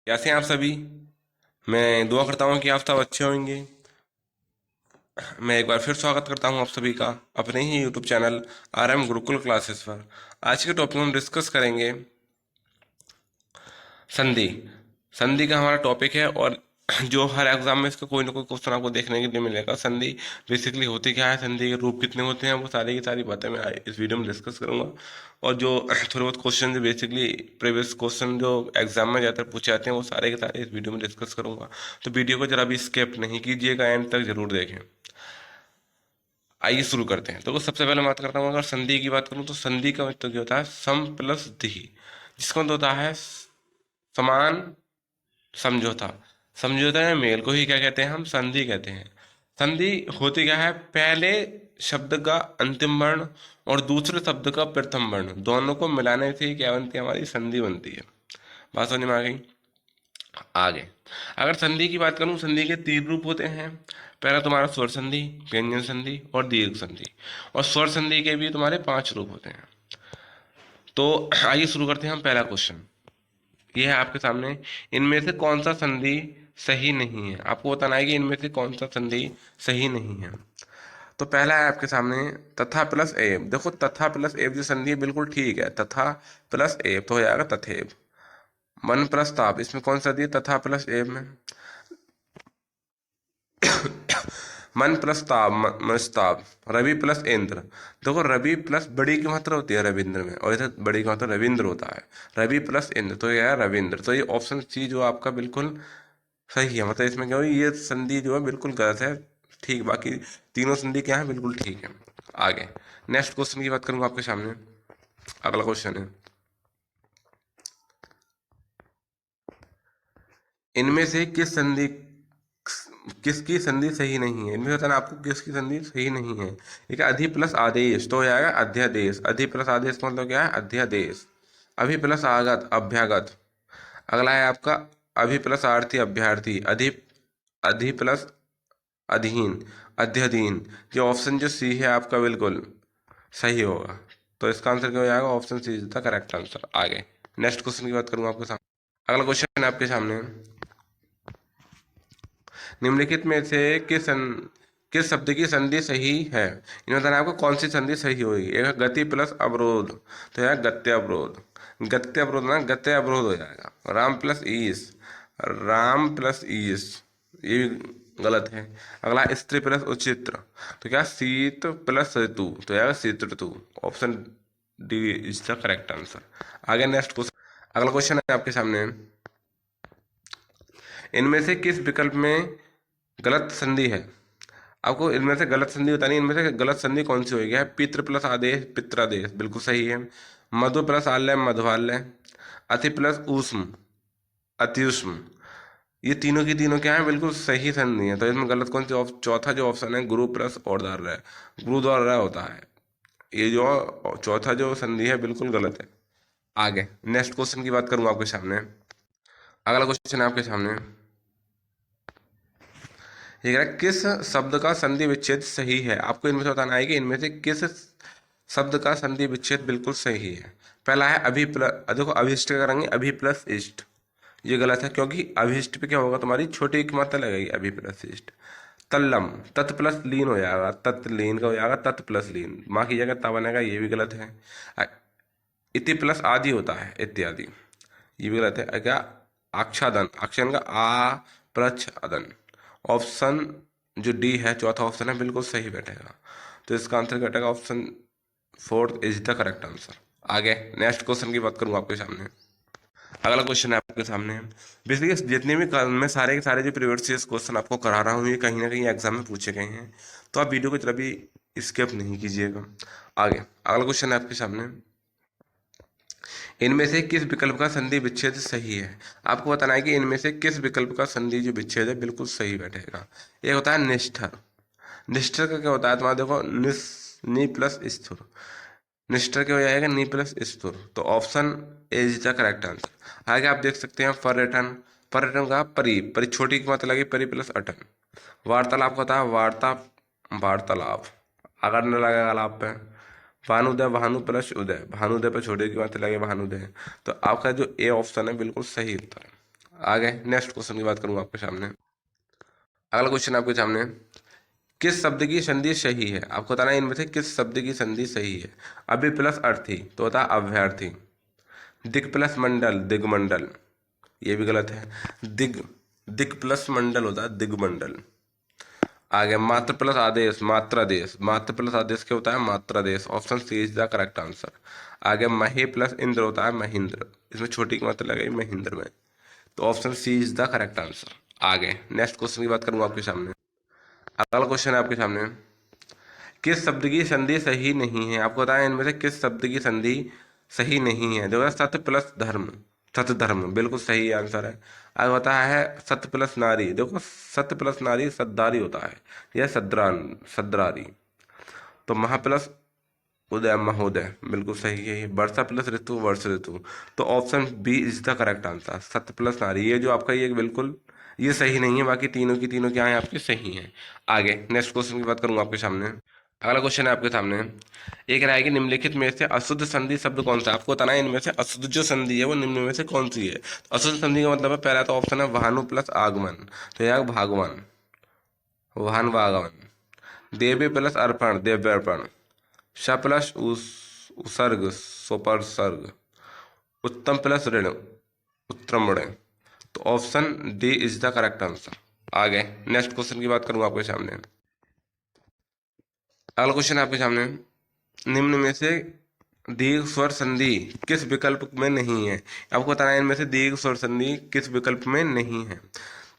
कैसे हैं आप सभी। मैं दुआ करता हूँ कि आप सब अच्छे होंगे। मैं एक बार फिर स्वागत करता हूँ आप सभी का अपने ही YouTube channel RM Gurukul classes पर। आज के टॉपिक में हम डिस्कस करेंगे संधि। संधि का हमारा टॉपिक है और जो हर एग्जाम में इसका कोई ना कोई क्वेश्चन आपको देखने के लिए मिलेगा। संधि बेसिकली होती क्या है, संधि के रूप कितने होते हैं, वो सारी की सारी बातें मैं इस वीडियो में डिस्कस करूंगा। और जो थोड़े बहुत क्वेश्चन जो बेसिकली प्रीवियस क्वेश्चन जो एग्जाम में ज़्यादातर पूछे जाते हैं वो सारे के सारे इस वीडियो में डिस्कस करूंगा। तो वीडियो को जरा भी स्किप नहीं कीजिएगा, एंड तक जरूर देखें। आइए शुरू करते हैं। तो सबसे पहले बात करता हूँ, अगर संधि की बात करूँ तो संधि का मतलब क्या होता है, सम प्लस धी, जिसका मतलब होता है समान समझौता। समझौता या मेल को ही क्या कहते हैं, हम संधि कहते हैं। संधि होती क्या है, पहले शब्द का अंतिम वर्ण और दूसरे शब्द का प्रथम वर्ण दोनों को मिलाने से ही क्या बनती है, हमारी संधि बनती है। बात समझ में आ गई। आगे अगर संधि की बात करूं, संधि के तीन रूप होते हैं। पहला तुम्हारा स्वर संधि, व्यंजन संधि और दीर्घ संधि। और स्वर संधि के भी तुम्हारे 5 रूप होते हैं। तो आइए शुरू करते हैं हम। पहला क्वेश्चन ये है आपके सामने, इनमें से कौन सा संधि सही नहीं है। आपको बताना है कि इनमें से कौन सा संधि सही नहीं है। तो पहला है आपके सामने तथा प्लस एव। देखो तथा प्लस एव जो संधि है बिल्कुल ठीक है, तथा प्लस एव तो हो जाएगा तथेव। मन प्लस ताप, इसमें कौन सा दिया, तथा प्लस एव में। मन प्लस ताप, मस्ताप। रवि प्लस इंद्र, देखो रवि प्लस बड़ी की मात्रा होती है रविंद्र में, और इधर बड़ी की मात्रा रविंद्र होता है। रवि प्लस इंद्र तो ये है रविंद्र। तो ये ऑप्शन सी जो आपका बिल्कुल सही है। मतलब इसमें क्या हुई, ये संधि जो है बिल्कुल गलत है। ठीक, बाकी तीनों संधि क्या है, बिल्कुल ठीक है। आगे नेक्स्ट क्वेश्चन की बात करूंगा आपके सामने। अगला क्वेश्चन है, इनमें से किसकी संधि सही नहीं है। इनमें बताना आपको किसकी संधि सही नहीं है। ठीक है, अधि प्लस आदेश तो हो जाएगा अध्यादेश। अधि प्लस आदेश का मतलब क्या है, अध्यादेश। अभि प्लस आगत, अभ्यागत। अगला है आपका अभि प्लस आर्थी, अभ्यार्थी। अधि अधि प्लस अधीन, अध्यधीन। जो ऑप्शन जो सी है आपका बिल्कुल सही होगा। तो इसका आंसर क्या हो जाएगा, option C is the correct answer. आगे नेक्स्ट क्वेश्चन की बात करूंगा आपके सामने। अगला क्वेश्चन है आपके सामने, निम्नलिखित में से किस शब्द की संधि सही है। इन्होंने बताना आपको कौन सी संधि सही होगी। एक है गति प्लस अवरोध तो यह गत्य अवरोध। गत्य अवरोध ना गत्य अवरोध हो जाएगा। राम प्लस ईस, राम प्लस ईस, ये भी गलत है। अगला स्त्री प्लस उचित्र तो क्या शीत प्लस ऋतु तो यह शीत ऋतु। Option D is the correct answer. आगे नेक्स्ट क्वेश्चन। अगला क्वेश्चन है आपके सामने, इनमें से किस विकल्प में गलत संधि है। आपको इनमें से गलत संधि बतानी है। इनमें से गलत संधि कौन सी होगी है, पितृ प्लस आदेश पित्रादेश, बिल्कुल सही है। मधु प्लस आल्य मधुवाल्य। अति प्लस ऊष्म अत्युष्म। ये तीनों की तीनों क्या है, बिल्कुल सही संधि है। तो इसमें गलत कौन सी चौथा जो ऑप्शन है गुरु प्लस औरदार्य, गुरुद्वारा होता है। ये जो चौथा जो संधि है बिल्कुल गलत है। आगे नेक्स्ट क्वेश्चन की बात करूंगा आपके सामने। अगला क्वेश्चन है आपके सामने, ये कह रहा है किस शब्द का संधि विच्छेद सही है। आपको इनमें से बताना है कि इनमें से किस शब्द का संधि विच्छेद बिल्कुल सही है। पहला है अभि प्लस, देखो अभिष्ट का करेंगे अभि प्लस इष्ट, ये गलत है क्योंकि अभिष्ट पे क्या होगा, तुम्हारी छोटी की मात्रा लगेगी। अभि प्लस इष्ट। तल्लम तत् प्लस लीन हो जाएगा, तत् लीन का हो जाएगा तत् प्लस लीन, माँ की जगह ता बनेगा, ये भी गलत है। इति प्लस आदि होता है इत्यादि, ये भी गलत है। क्या आच्छादन, आक्षन का आ प्रच्छादन। ऑप्शन जो डी है चौथा ऑप्शन है बिल्कुल सही बैठेगा। तो इसका आंसर बैठेगा option fourth is the correct answer. आगे नेक्स्ट क्वेश्चन की बात करूंगा आपके सामने। अगला क्वेश्चन है आपके सामने, बेसिकली जितने भी मैं सारे के सारे जो प्रीवियस क्वेश्चन आपको करा रहा हूँ ये कहीं ना कहीं एग्जाम में पूछे गए हैं। तो आप वीडियो को जरा भी स्किप नहीं कीजिएगा। आगे अगला क्वेश्चन है आपके सामने, इनमें से किस विकल्प का संधि विच्छेद सही है। आपको बताना है कि इनमें से किस विकल्प का संधि जो विच्छेद है बिल्कुल सही बैठेगा। एक होता है निष्ठर। निष्ठर का क्या होता है, तुम्हारा देखो नी प्लस स्थुर, निष्ठर क्या हो जाएगा, नी प्लस स्थुर। तो option A is the correct answer. आगे आप देख सकते हैं पर्यटन, पर्यटन का परि छोटी की मात्रा लगी परि प्लस अटन। वार्तालाप का होता है वार्ता वार्तालाप, अगर न लगेगा लाभ पे। भानुदय भानु प्लस उदय, भानुदय पर छोटे की मात्रा लगे भानुदय। तो आपका जो ए ऑप्शन है बिल्कुल सही उत्तर है। आगे नेक्स्ट क्वेश्चन की बात करूंगा आपके सामने। अगला क्वेश्चन आपके सामने, किस शब्द की संधि सही है? आपको बताना है इनमें से किस शब्द की संधि सही है। अभी प्लस अर्थी तो होता है अभ्यर्थी। दिक प्लस मंडल दिगमंडल, ये भी गलत है। दिग दिक प्लस मंडल होता है दिगमंडल। आगे मात्र प्लस आदेश मात्रादेश, मात्र प्लस आदेश क्या होता है? मात्रादेश। Option C is the correct answer. आगे मही प्लस इंद्र होता है महेंद्र, इसमें छोटी की मात्रा लगाई महेंद्र में, तो option C is the correct answer. आगे नेक्स्ट क्वेश्चन की बात करूंगा आपके सामने। अगला क्वेश्चन है आपके सामने, किस शब्द की संधि सही नहीं है? आपको बताएं इनमें से किस शब्द की संधि सही नहीं है। देखो सत्य प्लस धर्म, सत्य धर्म बिल्कुल सही आंसर है। आगे होता है सत्य प्लस नारी, देखो सत्य प्लस नारी सद्दारी होता है, यह सद्रान सद्रारी। तो महा प्लस उदय महोदय बिल्कुल सही है। ये वर्षा प्लस ऋतु वर्ष ऋतु, तो option B is the correct answer, सत्य प्लस नारी। ये जो आपका ये बिल्कुल ये सही नहीं है, बाकी तीनों की तीनों क्या है आपके सही हैं। आगे नेक्स्ट क्वेश्चन की बात करूंगा आपके सामने। अगला क्वेश्चन है आपके सामने, एक रहेगी निम्नलिखित में से अशुद्ध संधि शब्द कौन सा है? आपको बताना है इनमें से अशुद्ध जो संधि है वो निम्न में से कौन सी है। तो अशुद्ध संधि का मतलब है, पहला तो ऑप्शन है भानु प्लस आगमन, तो यह भागवान वाहन वागवन। देवी प्लस अर्पण देव्यर्पण। श प्लस उसर्ग सोपसर्ग। उत्तम प्लस ऋण उत्तम ऋण, तो option D is the correct answer. आगे नेक्स्ट क्वेश्चन की बात करूंगा आपके सामने। अगला क्वेश्चन है आपके सामने, निम्न में से दीर्घ स्वर संधि किस विकल्प में नहीं है? आपको बताना है इनमें से दीर्घ स्वर संधि किस विकल्प में नहीं है।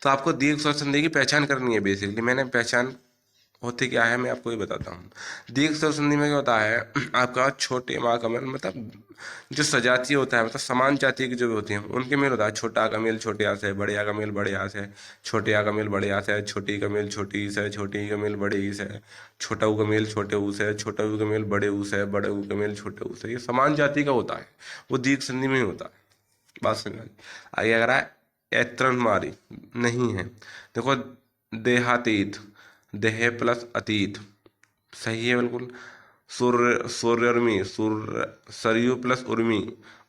तो आपको दीर्घ स्वर संधि की पहचान करनी है। बेसिकली मैंने पहचान होती क्या है मैं आपको ये बताता हूँ। दीर्घ स्वर संधि में क्या होता है, आपका छोटे माँ का मेल मतलब जो सजातीय होता है, मतलब समान जाति के जो भी होते हैं उनके मेल होता है। छोटा का मेल छोटे आ से, बड़े आ का मेल बड़े आ से, छोटे आ का मेल बड़े आ से, छोटी का मेल छोटी ई से, छोटी ई का मेल बड़े ई से, छोटा ऊ का मेल छोटे ऊ से, छोटा ऊ का मेल बड़े ऊ से, बड़े ऊ का मेल छोटे ऊ से। ये समान जाति का होता है, वो दीर्घ संधि में ही होता है। बात समझ आगे अगर है ऐतरन मारी नहीं है। देखो देहातीत, देह प्लस अतीत सही है बिल्कुल। सूर्य सूर्यर्मी सूर्य सरयू प्लस उर्मी,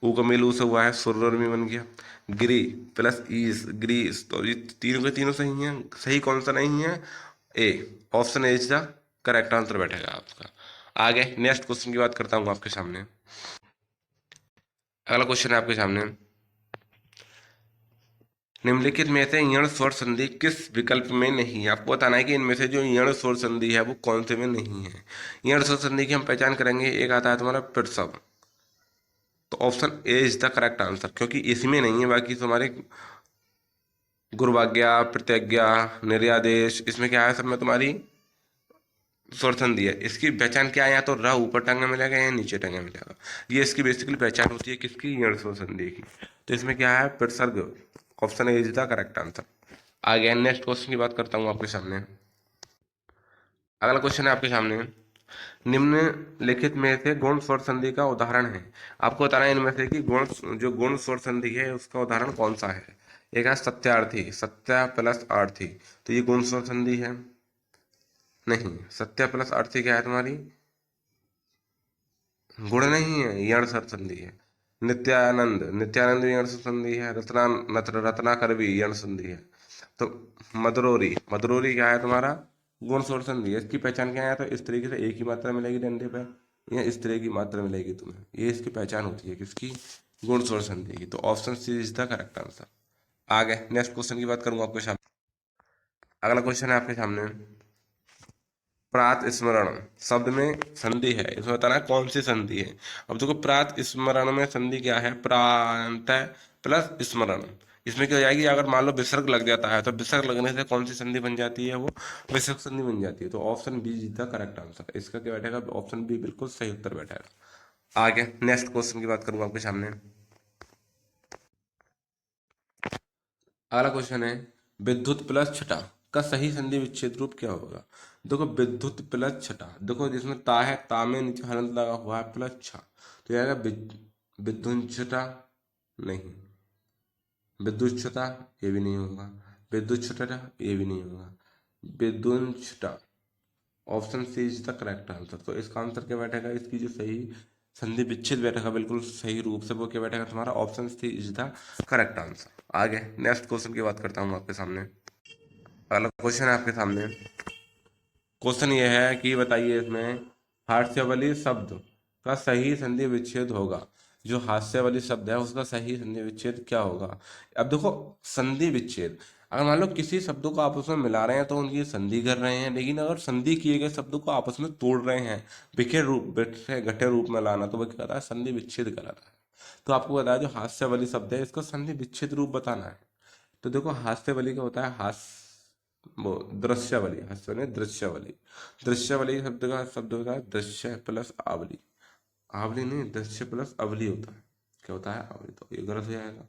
ऊ का मेल ऊ से हुआ है सूर्यर्मी बन गया। गिरी प्लस ईस ग्रीस, तो ये तीनों के तीनों सही हैं। सही कौन सा नहीं है? A, option A is the correct answer बैठेगा आपका। आगे नेक्स्ट क्वेश्चन की बात करता हूँ आपके सामने। अगला क्वेश्चन है आपके सामने, निम्नलिखित में से यण स्वर संधि किस विकल्प में नहीं है? आपको बताना है कि इनमें से जो यण स्वर संधि है वो कौन से में नहीं है। यण स्वर संधि की हम पहचान करेंगे। एक आता है तुम्हारा प्रसव, तो option A is the correct answer, क्योंकि इसमें नहीं है। बाकी तुम्हारे गुरुवाज्ञा प्रतिज्ञा निर्यादेश इसमें क्या है, सब में तुम्हारी स्वर संधि है। इसकी पहचान क्या है, या तो र ऊपर टंगा मिलेगा या नीचे टंगा मिलेगा। ये इसकी बेसिकली पहचान होती है किसकी? यण स्वर संधि की। तो इसमें क्या है प्रसर्ग, option A is the correct answer. आगे नेक्स्ट क्वेश्चन की बात करता हूँ आपके सामने। अगला क्वेश्चन है आपके सामने, निम्नलिखित में से गुण स्वर संधि का उदाहरण है। आपको बताना है इनमें से कि गुण जो गुण स्वर संधि है उसका उदाहरण कौन सा है। एक है सत्यार्थी, सत्या प्लस आर्थी, तो ये गुण स्वर संधि है नहीं। सत्या प्लस आर्थी क्या है तुम्हारी? गुण नहीं है, यण स्वर संधि है। नित्यानंद नित्यानंद भी यण स्वर संधि है। रत्नाकर भी यण संधि है। तो मदरोरी मदरोरी क्या है तुम्हारा? गुण स्वर संधि है। इसकी पहचान क्या है, तो इस तरीके से एक ही मात्रा मिलेगी डंडे पे, या इस तरह की मात्रा मिलेगी तुम्हें, ये इसकी पहचान होती है किसकी? गुण स्वर संधि की। तो option C is the correct answer. आगे नेक्स्ट क्वेश्चन की बात करूंगा आपके सामने। अगला क्वेश्चन है आपके सामने, प्रात स्मरण शब्द में संधि है, इसमें बताना है कौन सी संधि है। अब देखो प्रात स्मरण में संधि क्या है, प्रांत प्लस स्मरण। इसमें क्या हो जाएगी, अगर मान लो विसर्ग लग जाता है तो विसर्ग लगने से कौन सी संधि बन जाती है, वो विसर्ग संधि बन जाती है। तो option B is the correct answer. इसका क्या बैठेगा, ऑप्शन बी बिल्कुल सही उत्तर बैठेगा। आगे नेक्स्ट क्वेश्चन की बात करूंगा आपके सामने। अगला क्वेश्चन है, विद्युत प्लस छटा का सही संधि विच्छेद रूप क्या होगा। देखो विद्युत प्लस छटा, देखो जिसमें ता है, ता में नीचे हलंत लगा हुआ है प्लस छा, तो यह आएगा विद्युत छटा नहीं। विद्युत छटा ये भी नहीं होगा। विद्युत छटा ये भी नहीं होगा। विद्युत छटा, option C is the correct answer. तो इसका आंसर क्या बैठेगा, इसकी जो सही संधि विच्छेद बैठेगा बिल्कुल सही रूप से, वो क्या बैठेगा तुम्हारा option C is the correct answer. आगे नेक्स्ट क्वेश्चन की बात करता हूँ आपके सामने। अगला क्वेश्चन है आपके सामने। क्वेश्चन ये है कि बताइए इसमें हास्यवली शब्द का सही संधि विच्छेद होगा। जो हास्यवली शब्द है उसका सही संधि विच्छेद क्या होगा। अब देखो, संधि विच्छेद, अगर मान लो किसी शब्दों को आपस में मिला रहे हैं तो उनकी संधि कर रहे हैं, लेकिन अगर संधि किए गए शब्दों को आपस में तोड़ रहे हैं, बिखे रूप बिखरे घटे रूप में लाना, तो वो क्या कहता है, संधि विच्छेद कराता है। तो आपको बताया जो हास्यवली शब्द है इसका संधि विच्छेद रूप बताना है। तो देखो हास्यवली का होता है वो दृश्यावली, हास्य नहीं दृश्यावली। दृश्यावली शब्द होता है दृश्य प्लस आवली। आवली नहीं, दृश्य प्लस अवली होता है। क्या होता है, आवली। तो ये गलत हो जाएगा,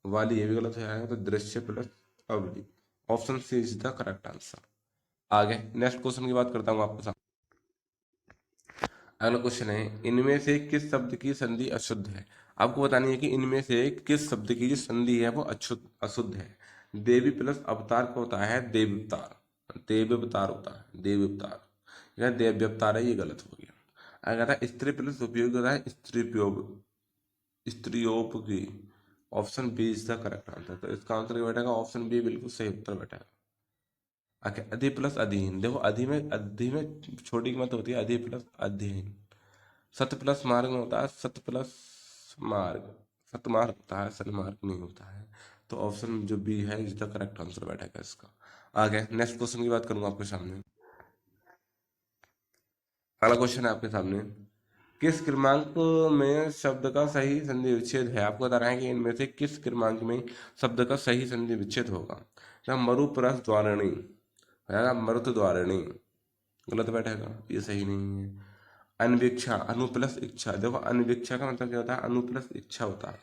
वाली ये भी गलत हो जाएगा, तो दृश्य प्लस अवली। Option C is the correct answer. आगे नेक्स्ट क्वेश्चन की बात करता हूँ आपके साथ। अगला क्वेश्चन है, इनमें से किस शब्द की संधि अशुद्ध है। आपको बतानी है कि इनमें से किस शब्द की जो संधि है वो अशुद्ध अशुद्ध है। देवी प्लस अवतार का होता है देवतार, देवतार होता है देवतार, या देव्यवतार है, ये गलत हो गया। अगर कहता है स्त्री प्लस उपयोग होता है स्त्रीपयोग, स्त्रियोपयोगी। Option B is the correct answer. तो इसका आंसर क्या बैठेगा, ऑप्शन बी बिल्कुल सही उत्तर बैठेगा। ओके, अधि प्लस अधीन, देखो अधि में छोटी कीमत होती है, अधि प्लस अधीन। सत प्लस मार्ग में होता है सत प्लस मार्ग, सतमार्ग होता है, सन्मार्ग नहीं होता है। तो ऑप्शन जो बी है इज द करेक्ट आंसर बैठेगा इसका। आगे नेक्स्ट क्वेश्चन की बात करूंगा आपके सामने। अगला क्वेश्चन है आपके सामने, किस क्रमांक में शब्द का सही संधि विच्छेद है। आपको बताना है कि इनमें से किस क्रमांक में शब्द का सही संधि विच्छेद होगा। या मरु प्लस द्वारणी, है मरुत द्वारणी, गलत बैठेगा, ये सही नहीं है। अनविक्षा, अनु प्लस इच्छा, देखो अनविक्षा का मतलब क्या होता है, अनु प्लस इच्छा होता है।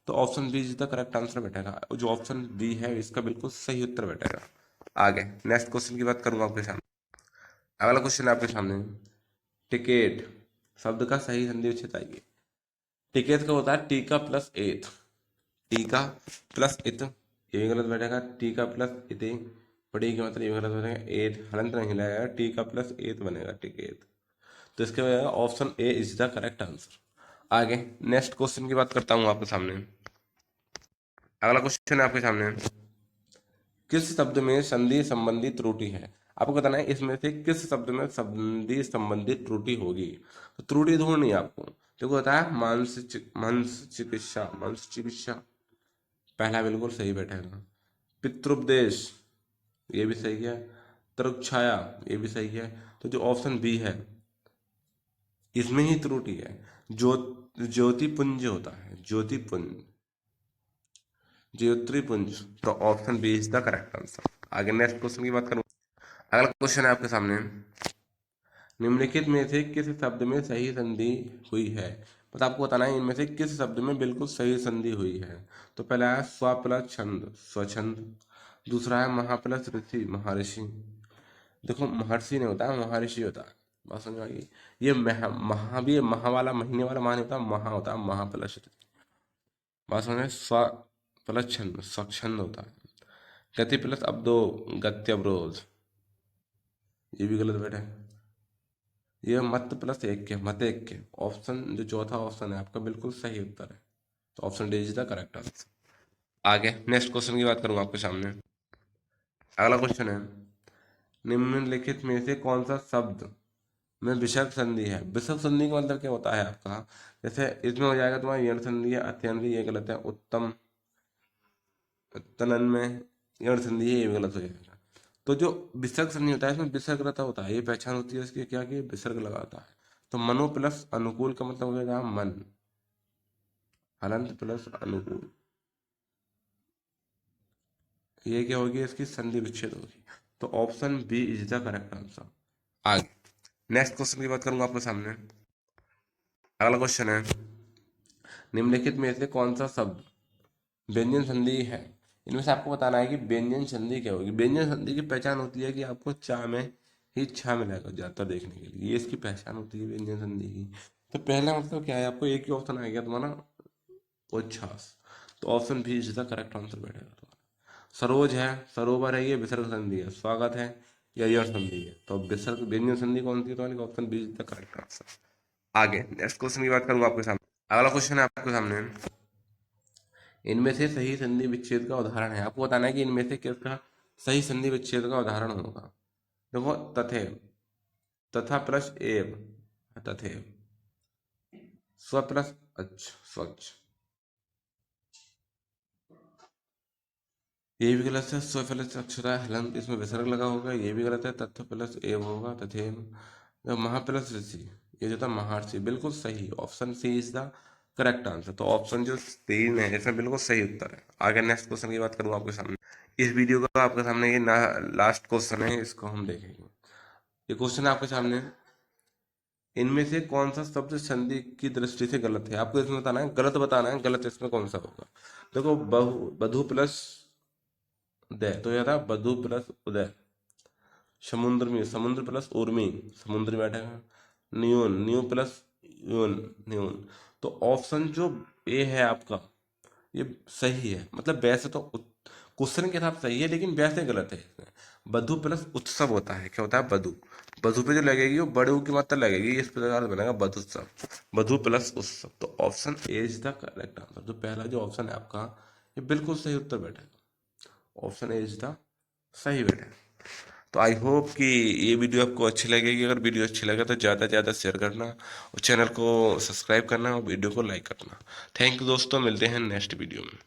तो option B is the correct answer बैठेगा, जो ऑप्शन बी है इसका बिल्कुल सही उत्तर बैठेगा। आगे नेक्स्ट क्वेश्चन की बात करूंगा आपके सामने। अगला क्वेश्चन है आपके सामने, टिकेट शब्द का सही संधि विच्छेद आइए। टिकेत का होता है टीका प्लस एथ, टीका प्लस इत, ये भी गलत बैठेगा। टीका प्लस इति, पड़ी की मतलब ये भी गलत बैठेगा। एथ हलंत नहीं लगेगा, टीका प्लस एथ बनेगा टिकेत। तो इसके बनेगा option A is the correct answer. आगे नेक्स्ट क्वेश्चन की बात करता हूँ आपके सामने। अगला क्वेश्चन है आपके सामने, किस शब्द में संधि संबंधी त्रुटि है। आपको बताना है इसमें से किस शब्द में संधि संबंधी त्रुटि होगी। तो त्रुटि ढूंढनी है आपको। देखो होता है मांस चिकित्सा, मांस चिकित्सा पहला बिल्कुल सही बैठेगा। पितृपदेश, ये भी सही है। तरुच्छाया, ये भी सही है। तो जो ऑप्शन बी है इसमें ही त्रुटि है। ज्योतिपुंज होता है, ज्योतिपुंज, ज्योतिपुंज। तो option B is the correct answer. आगे नेक्स्ट क्वेश्चन की बात करूं। अगला क्वेश्चन है आपके सामने, निम्नलिखित में से किस शब्द में सही संधि हुई है। बस आपको बताना है इनमें से किस शब्द में बिल्कुल सही संधि हुई है। तो पहला है स्व प्लस छंद, स्वछंद। दूसरा है महा प्लस ऋषि, महर्षि। देखो महर्षि नहीं होता है, महर्षि होता है। बात समझ में आ गई। ये महा भी महा वाला महीने वाला महा नहीं होता, महा होता है महा प्लस ऋषि। बात समझ में, स्व प्लस छंद, स्वच्छंद होता है। गति प्लस अब्दो, गत्यवरोध, ये भी गलत बैठा है। ये मत प्लस एक के, मत एक के। ऑप्शन जो चौथा ऑप्शन है आपका बिल्कुल सही उत्तर है। तो option D is the correct answer. आगे नेक्स्ट क्वेश्चन की बात करूंगा आपके सामने। अगला क्वेश्चन है, निम्नलिखित में से कौन सा शब्द में विसर्ग संधि है। विसर्ग संधि का मतलब क्या होता है आपका, जैसे इसमें हो जाएगा तुम्हारा यण संधि है, अत्यंत, ये गलत है। उत्तम, तनन में यण संधि है, ये भी गलत हो जाएगा। तो जो विसर्ग संधि होता है इसमें विसर्ग रहता होता है, ये पहचान होती है इसकी क्या कि विसर्ग लगाता है। तो मनो प्लस अनुकूल का मतलब हो जाएगा मन, हलंत प्लस अनुकूल, ये क्या होगी, इसकी संधि विच्छेद होगी। तो option B is the correct answer. आगे नेक्स्ट क्वेश्चन की बात करूंगा आपके सामने। अगला क्वेश्चन है, निम्नलिखित में से कौन सा शब्द व्यंजन संधि है। इनमें से आपको बताना है कि व्यंजन संधि क्या होगी। व्यंजन संधि की पहचान होती है कि आपको चा में ही छा मिलेगा ज्यादा देखने के लिए, ये इसकी पहचान होती है व्यंजन संधि की। तो पहला मतलब क्या है, आपको एक ही ऑप्शन आएगा तुम्हारा, उच्छ्वास। तो option B is the correct answer बैठेगा तुम्हारा। सरोज है, सरोवर है, ये विसर्ग संधि है। स्वागत है, या यश संधि है। तो विसर्ग व्यंजन संधि कौन सी है, तो option B is the correct answer. आगे नेक्स्ट क्वेश्चन की बात करूंगा आपके सामने। अगला क्वेश्चन है आपके सामने, इनमें से सही संधि विच्छेद का उदाहरण है। आपको बताना है कि इनमें से किसका सही संधि विच्छेद का उदाहरण होगा। देखो, तथेव, तथा प्लस एव, तथेव, स्व प्लस अच्छ, स्वच्छ, ये भी गलत है। स्व प्लस अक्षरा हलंत, इसमें विसर्ग लगा होगा, ये भी गलत है। तथ प्लस एव होगा, तथेव। महा प्लस ऋषि, ये जो था महर्षि, बिल्कुल सही। Option C is the correct answer. तो ऑप्शन जो 3 है इसमें बिल्कुल सही उत्तर है। आगे नेक्स्ट क्वेश्चन की बात करूँ आपके सामने। इस वीडियो का आपके सामने ये लास्ट क्वेश्चन है, इसको हम देखेंगे। ये क्वेश्चन आपके सामने, इनमें से कौन सा शब्द संधि की दृष्टि से गलत है। आपको इसमें बताना है, गलत बताना है, गलत इसमें कौन सा होगा। देखो, बहु बधु प्लस उदय, तो यह था बधु प्लस उदय। समुद्र में, समुद्र प्लस उर्मी, समुद्र बैठेगा। न्यून, न्यू प्लस यून, न्यून। तो ऑप्शन जो ए है आपका, ये सही है। मतलब वैसे तो क्वेश्चन के हिसाब से सही है, लेकिन वैसे गलत है इसमें। बधु प्लस उत्सव होता है। क्या होता है? बधु। बधु पे जो लगेगी वो बड़ू की मात्रा लगेगी, इस प्रकार बनेगा बधुत्सव। बधु प्लस उत्सव। तो option A is the correct answer. जो पहला जो ऑप्शन है आपका, ये बिल्कुल सही उत्तर बैठेगा। ऑप्शन ए इज द सही बैठेगा। तो आई होप कि ये वीडियो आपको अच्छी लगेगी। अगर वीडियो अच्छी लगे तो ज़्यादा से ज़्यादा शेयर करना और चैनल को सब्सक्राइब करना और वीडियो को लाइक करना। थैंक यू दोस्तों, मिलते हैं नेक्स्ट वीडियो में।